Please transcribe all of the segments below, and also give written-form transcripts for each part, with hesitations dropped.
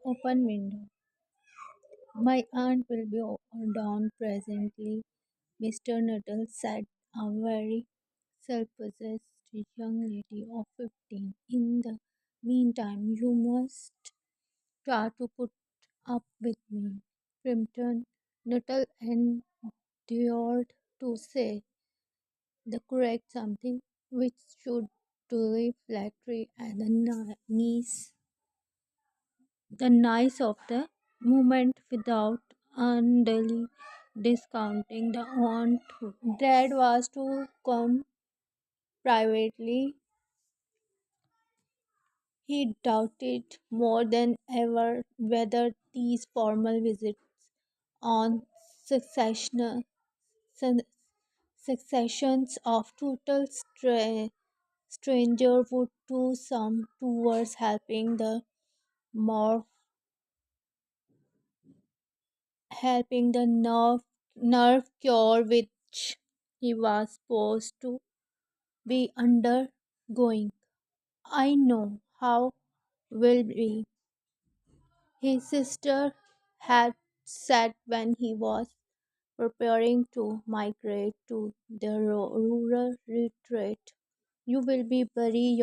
Open window. My aunt will be down presently, Mr. Nuttall said, a very self-possessed young lady of 15. In the meantime, you must try to put up with me. Crimpton Nuttall endured to say the correct something which should duly flattery and the nice of the moment without unduly discounting the aunt. Dad was to come privately. He doubted more than ever whether these formal visits on succession, sun- successions of total stranger would do some towards helping the more helping the nerve cure which he was supposed to be undergoing. I know how will be, his sister had said when he was preparing to migrate to the rural retreat. You will be bury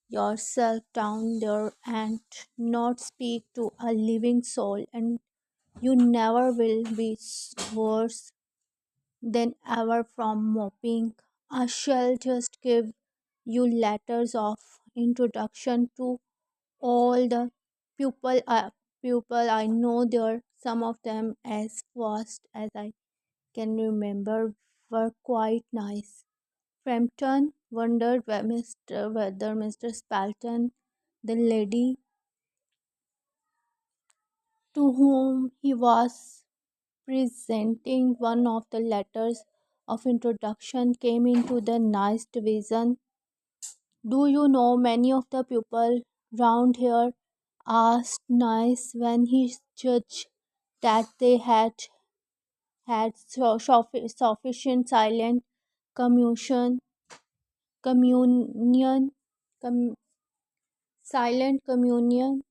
yourself down there and not speak to a living soul, and you never will be worse than ever from moping. I shall just give you letters of introduction to all the people I know there. Some of them, as fast as I can remember, were quite nice. Frampton wondered whether Mr. Spalton, the lady to whom he was presenting one of the letters of introduction, came into the nice division. Do you know many of the people round here? Asked Nice when he judged that they had sufficient silent communion, communion, com, silent communion.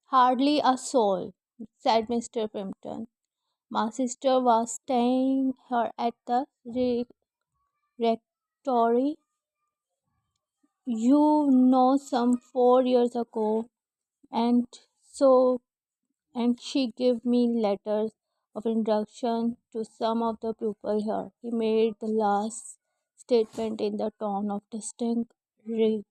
Hardly a soul, said Mr. Pimpton. My sister was staying here at the rectory, some 4 years ago, and so and she gave me letters of introduction to some of the people here. He made the last statement in the tone of distinct regret.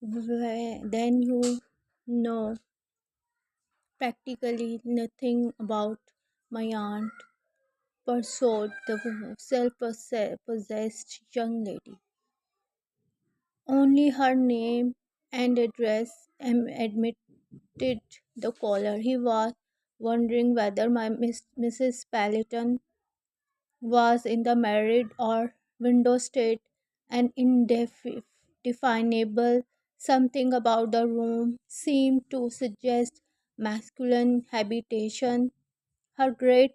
Then you know practically nothing about my aunt, pursued the self-possessed young lady. Only her name and address admitted the caller. He was wondering whether Mrs. Palliton was in the married or window state, and indefinable something about the room seemed to suggest masculine habitation. Her great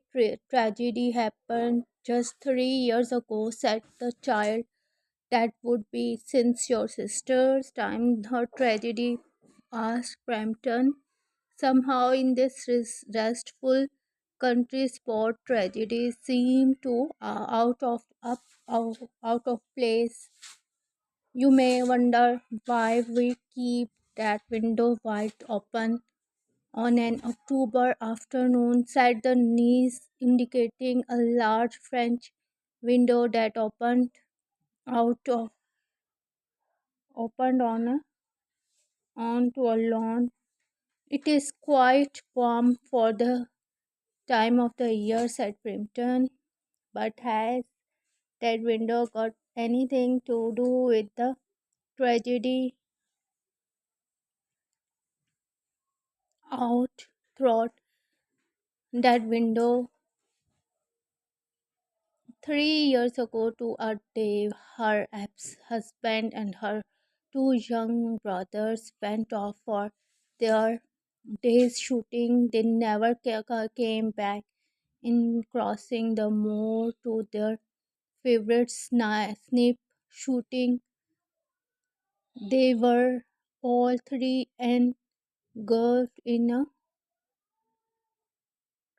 tragedy happened just 3 years ago, said the child. That would be since your sister's time. Her tragedy, asked Frampton. Somehow, in this restful country spot, tragedies seem to out of place. You may wonder why we keep that window wide open on an October afternoon, said the niece, indicating a large French window that out of opened onto a lawn. It is quite warm for the time of the year, said Primpton, but has that window got anything to do with the tragedy out throughout that window? 3 years ago to a day, her ex husband and her two young brothers went off for their days shooting, they never came back in crossing the moor to their favorite snip shooting. They were all three engulfed in a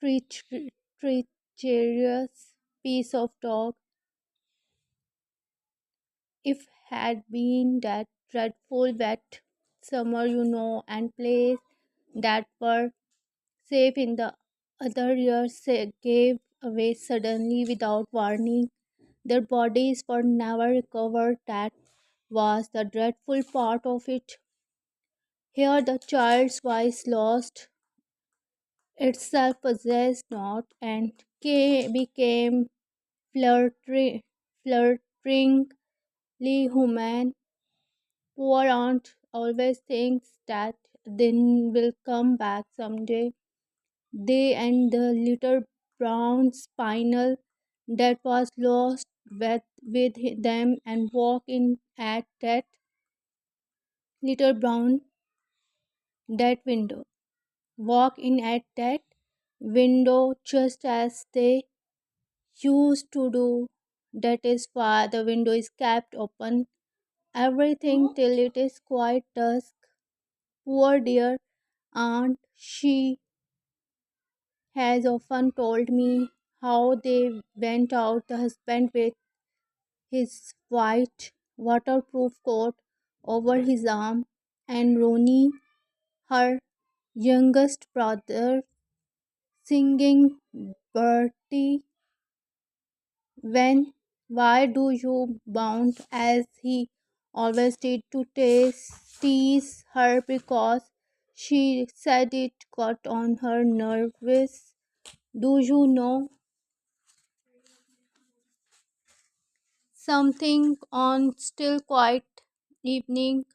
treach- treacherous piece of dog. If had been that dreadful wet summer, and place that were safe in the other years gave away suddenly without warning. Their bodies were never recovered. That was the dreadful part of it. Here the child's voice lost itself, possessed not, and became flirting, flirtingly human. Poor aunt always thinks that they will come back someday. They and the little brown spaniel that was lost with them and walk in at that little brown that window. Walk in at that window just as they used to do. That is why the window is kept open everything till it is quite dusk. Poor dear aunt, she has often told me how they went out, the husband with his white waterproof coat over his arm, and Ronnie, her youngest brother, singing Bertie, when why do you bound as he always did to tease her because she said it got on her nerves. Do you know something on still quiet evening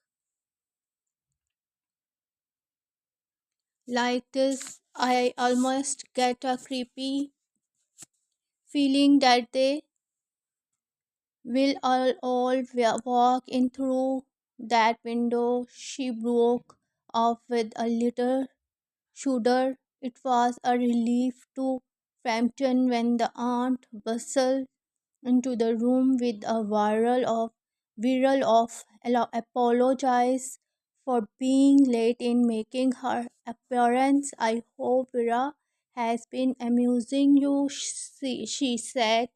like this? I almost get a creepy feeling that they will all walk in through that window. She broke off with a little shudder. It was a relief to Frampton when the aunt bustled into the room with a viral of apologize for being late in making her appearance. I hope Vera has been amusing you, she said.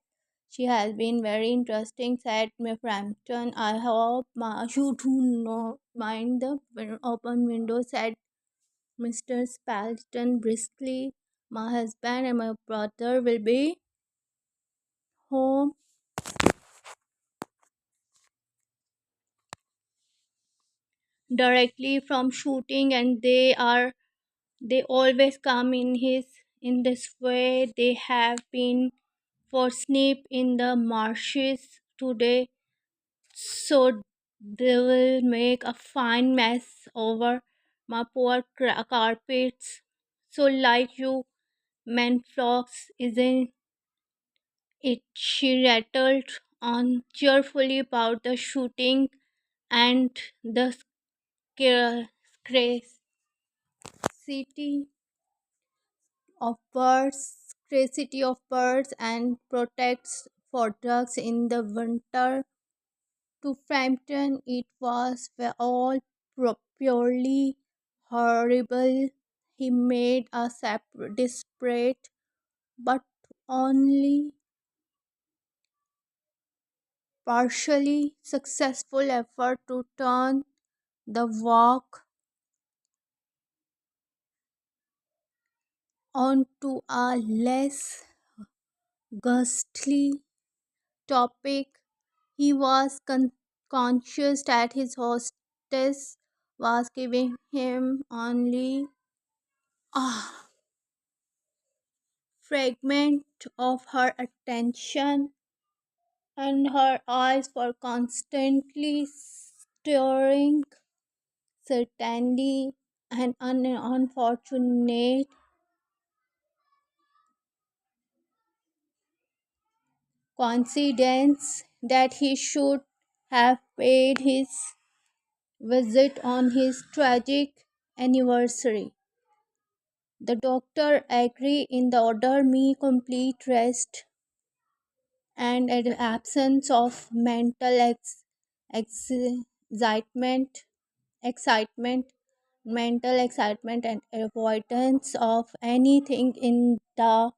She has been very interesting, said Miss Frampton. I hope you do not mind the open window, said Mr. Spalton briskly. My husband and my brother will be home directly from shooting, and they always come in this way. They have been for snip in the marshes today, so they will make a fine mess over my poor carpets. So like you men flocks, isn't it? She rattled on cheerfully about the shooting and the scarcity scarcity of birds and protects for drugs in the winter. To Frampton, it was all purely horrible. He made a desperate but only partially successful effort to turn the walk onto a less ghastly topic. He was conscious that his hostess was giving him only a fragment of her attention, and her eyes were constantly staring. Certainly, an unfortunate coincidence that he should have paid his visit on his tragic anniversary. The doctor agreed in the order me complete rest and an absence of excitement, excitement, mental excitement, and avoidance of anything in the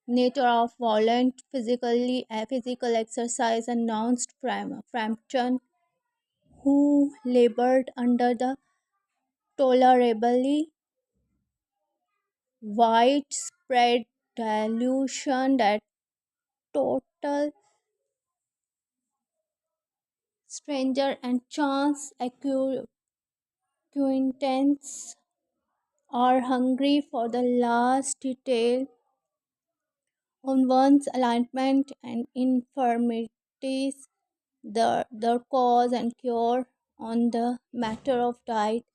nature of violent physical exercise, announced Frampton, who labored under the tolerably widespread delusion that total stranger and chance acquaintance are hungry for the last detail on one's alignment and infirmities, the cause and cure on the matter of diet.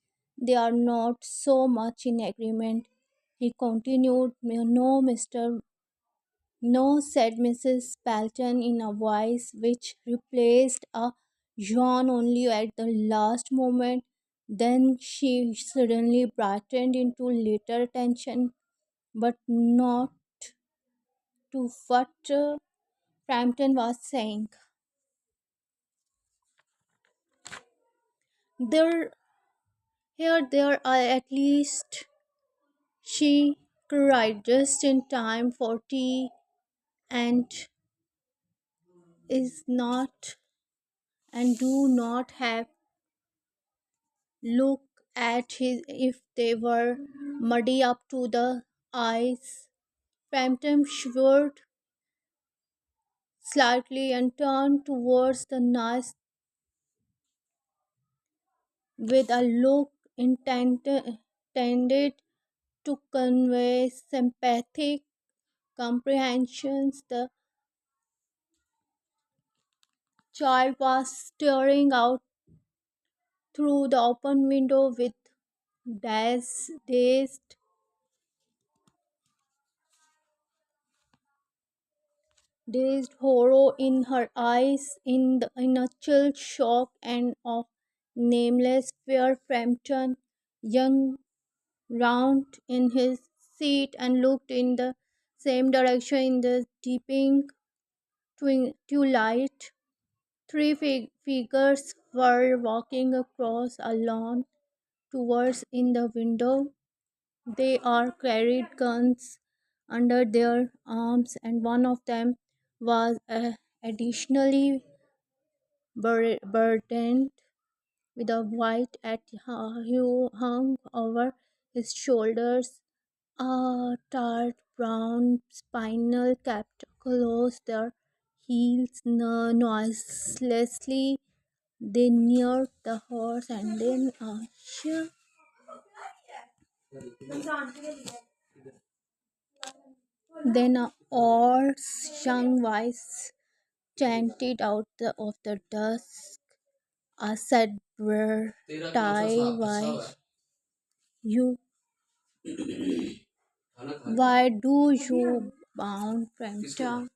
They are not so much in agreement. He continued, "No, Mr. No," said Mrs. Palton in a voice which replaced a yawn only at the last moment. Then she suddenly brightened into later attention, but not to what Frampton was saying. There, there are at least, she cried just in time for tea, and is not, and do not have look at his if they were muddy up to the eyes. Frampton shivered slightly and turned towards the nurse with a look intended to convey sympathetic comprehensions. The child was staring out through the open window with dazed, dazed horror in her eyes, in a chill shock and of nameless fear. Frampton, young, round in his seat, and looked in the same direction in the deepening twilight. Three figures were walking across a lawn towards in the window. They are carried guns under their arms, and one of them was additionally burdened with a white at hung over his shoulders. A tart brown spinal cap closed their heels noiselessly. They neared the horse, and then a hoarse young voice chanted out of the dusk. I said, "Where tie? You why do you bound Frampton?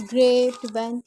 Great when